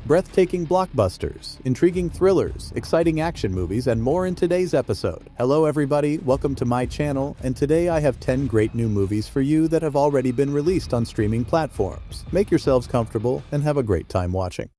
breathtaking blockbusters, intriguing thrillers, exciting action movies, and more in today's episode. Hello everybody, welcome to my channel, and today I have 10 great new movies for you that have already been released on streaming platforms. Make yourselves comfortable and have a great time watching.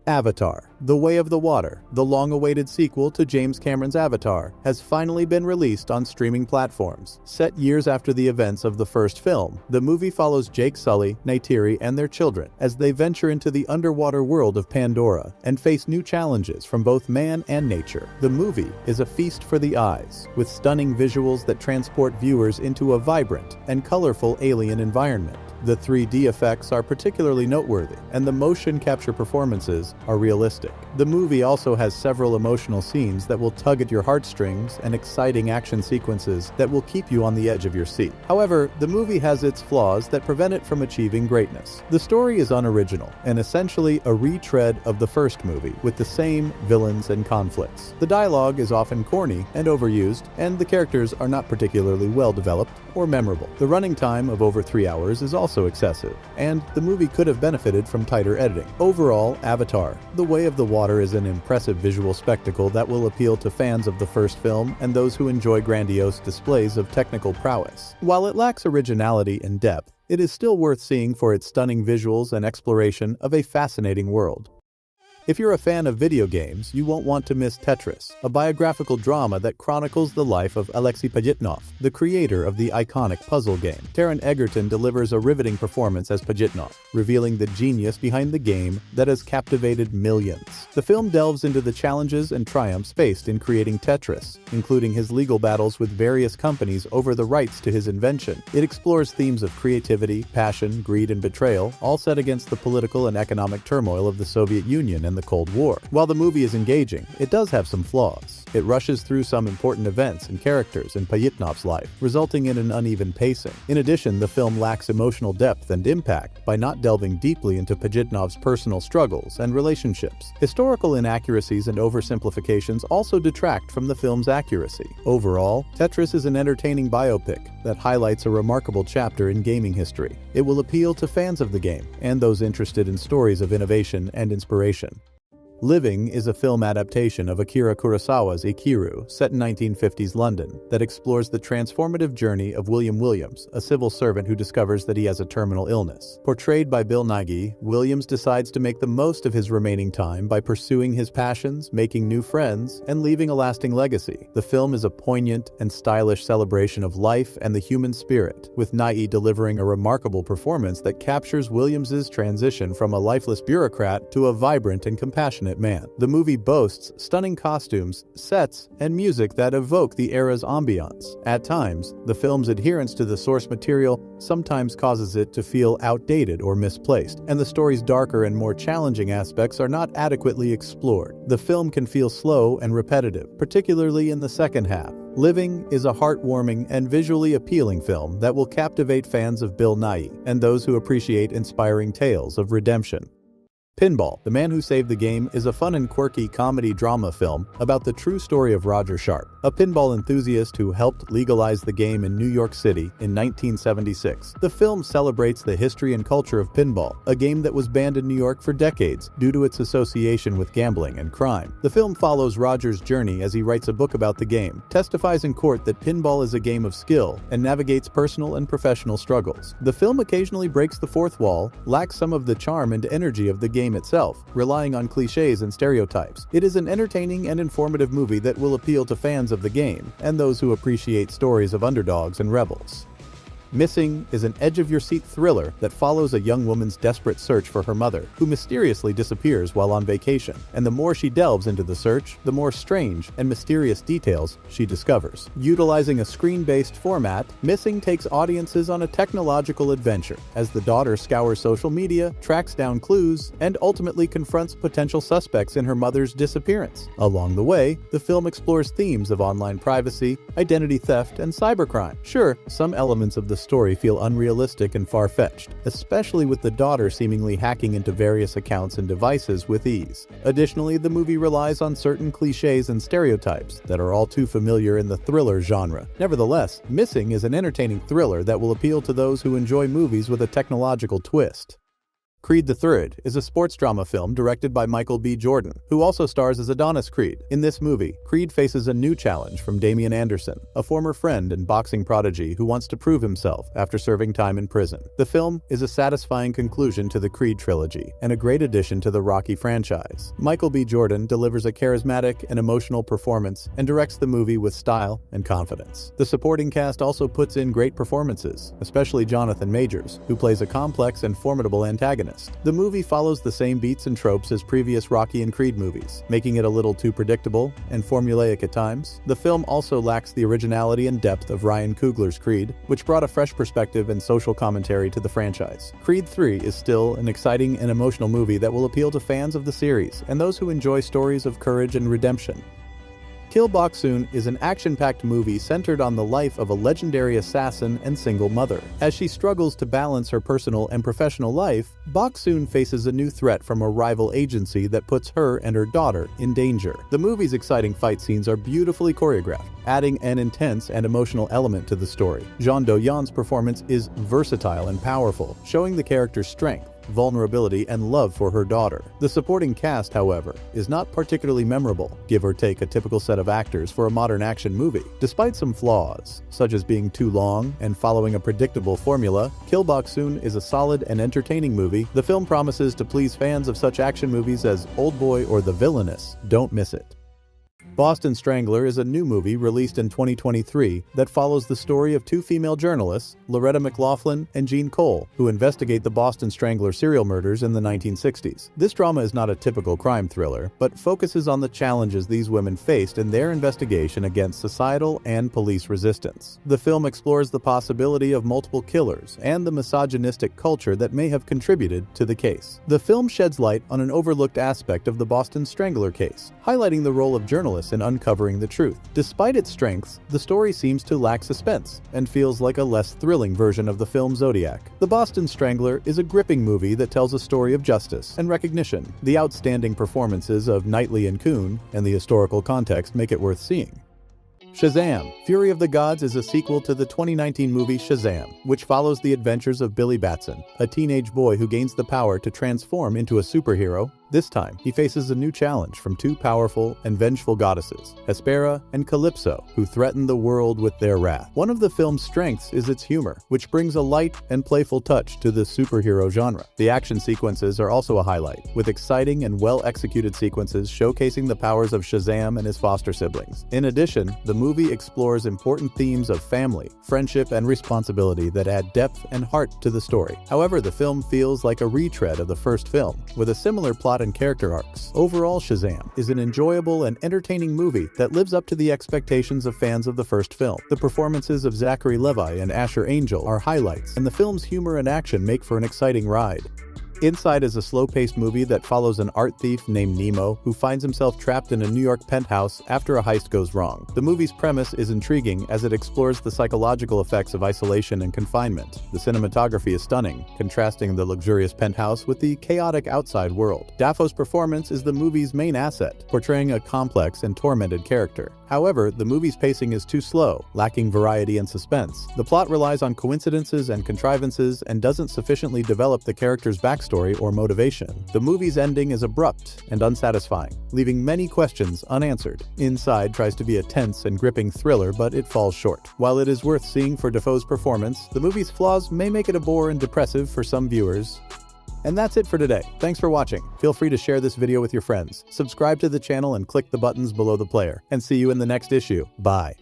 Avatar: The Way of the Water, the long-awaited sequel to James Cameron's Avatar, has finally been released on streaming platforms. Set years after the events of the first film, the movie follows Jake Sully, Neytiri, and their children as they venture into the underwater world of Pandora and face new challenges from both man and nature. The movie is a feast for the eyes, with stunning visuals that transport viewers into a vibrant and colorful alien environment. The 3D effects are particularly noteworthy, and the motion capture performances are realistic. The movie also has several emotional scenes that will tug at your heartstrings and exciting action sequences that will keep you on the edge of your seat. However, the movie has its flaws that prevent it from achieving greatness. The story is unoriginal and essentially a retread of the first movie with the same villains and conflicts. The dialogue is often corny and overused, and the characters are not particularly well developed or memorable. The running time of over 3 hours is also excessive, and the movie could have benefited from tighter editing. Overall, Avatar: The Way of the Water is an impressive visual spectacle that will appeal to fans of the first film and those who enjoy grandiose displays of technical prowess. While it lacks originality and depth, it is still worth seeing for its stunning visuals and exploration of a fascinating world. If you're a fan of video games, you won't want to miss Tetris, a biographical drama that chronicles the life of Alexei Pajitnov, the creator of the iconic puzzle game. Taron Egerton delivers a riveting performance as Pajitnov, revealing the genius behind the game that has captivated millions. The film delves into the challenges and triumphs faced in creating Tetris, including his legal battles with various companies over the rights to his invention. It explores themes of creativity, passion, greed, and betrayal, all set against the political and economic turmoil of the Soviet Union and the Cold War. While the movie is engaging, it does have some flaws. It rushes through some important events and characters in Pajitnov's life, resulting in an uneven pacing. In addition, the film lacks emotional depth and impact by not delving deeply into Pajitnov's personal struggles and relationships. Historical inaccuracies and oversimplifications also detract from the film's accuracy. Overall, Tetris is an entertaining biopic that highlights a remarkable chapter in gaming history. It will appeal to fans of the game and those interested in stories of innovation and inspiration. Living is a film adaptation of Akira Kurosawa's Ikiru, set in 1950s London, that explores the transformative journey of William Williams, a civil servant who discovers that he has a terminal illness. Portrayed by Bill Nighy, Williams decides to make the most of his remaining time by pursuing his passions, making new friends, and leaving a lasting legacy. The film is a poignant and stylish celebration of life and the human spirit, with Nighy delivering a remarkable performance that captures Williams's transition from a lifeless bureaucrat to a vibrant and compassionate man. The movie boasts stunning costumes, sets, and music that evoke the era's ambiance. At times, the film's adherence to the source material sometimes causes it to feel outdated or misplaced, and the story's darker and more challenging aspects are not adequately explored. The film can feel slow and repetitive, particularly in the second half. Living is a heartwarming and visually appealing film that will captivate fans of Bill Nighy and those who appreciate inspiring tales of redemption. Pinball: The Man Who Saved the Game is a fun and quirky comedy drama film about the true story of Roger Sharpe, a pinball enthusiast who helped legalize the game in New York City in 1976. The film celebrates the history and culture of pinball, a game that was banned in New York for decades due to its association with gambling and crime. The film follows Roger's journey as he writes a book about the game, testifies in court that pinball is a game of skill, and navigates personal and professional struggles. The film occasionally breaks the fourth wall, lacks some of the charm and energy of the game itself, relying on cliches and stereotypes. It is an entertaining and informative movie that will appeal to fans of the game and those who appreciate stories of underdogs and rebels. Missing is an edge-of-your-seat thriller that follows a young woman's desperate search for her mother, who mysteriously disappears while on vacation. And the more she delves into the search, the more strange and mysterious details she discovers. Utilizing a screen-based format, Missing takes audiences on a technological adventure as the daughter scours social media, tracks down clues, and ultimately confronts potential suspects in her mother's disappearance. Along the way, the film explores themes of online privacy, identity theft, and cybercrime. Sure, some elements of the story feel unrealistic and far-fetched, especially with the daughter seemingly hacking into various accounts and devices with ease. Additionally, the movie relies on certain cliches and stereotypes that are all too familiar in the thriller genre. Nevertheless, Missing is an entertaining thriller that will appeal to those who enjoy movies with a technological twist. Creed the Third is a sports drama film directed by Michael B. Jordan, who also stars as Adonis Creed. In this movie, Creed faces a new challenge from Damian Anderson, a former friend and boxing prodigy who wants to prove himself after serving time in prison. The film is a satisfying conclusion to the Creed trilogy and a great addition to the Rocky franchise. Michael B. Jordan delivers a charismatic and emotional performance and directs the movie with style and confidence. The supporting cast also puts in great performances, especially Jonathan Majors, who plays a complex and formidable antagonist. The movie follows the same beats and tropes as previous Rocky and Creed movies, making it a little too predictable and formulaic at times. The film also lacks the originality and depth of Ryan Coogler's Creed, which brought a fresh perspective and social commentary to the franchise. Creed 3 is still an exciting and emotional movie that will appeal to fans of the series and those who enjoy stories of courage and redemption. Killbox is an action-packed movie centered on the life of a legendary assassin and single mother. As she struggles to balance her personal and professional life, Bok-soon faces a new threat from a rival agency that puts her and her daughter in danger. The movie's exciting fight scenes are beautifully choreographed, adding an intense and emotional element to the story. Jean Do-yeon's performance is versatile and powerful, showing the character's strength, vulnerability, and love for her daughter. The supporting cast, however, is not particularly memorable, give or take a typical set of actors for a modern action movie. Despite some flaws, such as being too long and following a predictable formula, Killbox is a solid and entertaining movie. The film promises to please fans of such action movies as Oldboy or The Villainous. Don't miss it. Boston Strangler is a new movie released in 2023 that follows the story of two female journalists, Loretta McLaughlin and Jean Cole, who investigate the Boston Strangler serial murders in the 1960s. This drama is not a typical crime thriller, but focuses on the challenges these women faced in their investigation against societal and police resistance. The film explores the possibility of multiple killers and the misogynistic culture that may have contributed to the case. The film sheds light on an overlooked aspect of the Boston Strangler case, highlighting the role of journalists in uncovering the truth. Despite its strengths, the story seems to lack suspense and feels like a less thrilling version of the film Zodiac. The Boston Strangler is a gripping movie that tells a story of justice and recognition. The outstanding performances of Knightley and Coon and the historical context make it worth seeing. Shazam! Fury of the Gods is a sequel to the 2019 movie Shazam, which follows the adventures of Billy Batson, a teenage boy who gains the power to transform into a superhero. This time, he faces a new challenge from two powerful and vengeful goddesses, Hespera and Calypso, who threaten the world with their wrath. One of the film's strengths is its humor, which brings a light and playful touch to the superhero genre. The action sequences are also a highlight, with exciting and well-executed sequences showcasing the powers of Shazam and his foster siblings. In addition, the movie explores important themes of family, friendship, and responsibility that add depth and heart to the story. However, the film feels like a retread of the first film, with a similar plot and character arcs. Overall, Shazam is an enjoyable and entertaining movie that lives up to the expectations of fans of the first film. The performances of Zachary Levi and Asher Angel are highlights, and the film's humor and action make for an exciting ride. Inside is a slow-paced movie that follows an art thief named Nemo who finds himself trapped in a New York penthouse after a heist goes wrong. The movie's premise is intriguing as it explores the psychological effects of isolation and confinement. The cinematography is stunning, contrasting the luxurious penthouse with the chaotic outside world. Dafoe's performance is the movie's main asset, portraying a complex and tormented character. However, the movie's pacing is too slow, lacking variety and suspense. The plot relies on coincidences and contrivances and doesn't sufficiently develop the character's backstory or motivation. The movie's ending is abrupt and unsatisfying, leaving many questions unanswered. Inside tries to be a tense and gripping thriller, but it falls short. While it is worth seeing for Dafoe's performance, the movie's flaws may make it a bore and depressive for some viewers. And that's it for today. Thanks for watching. Feel free to share this video with your friends. Subscribe to the channel and click the buttons below the player. And see you in the next issue. Bye.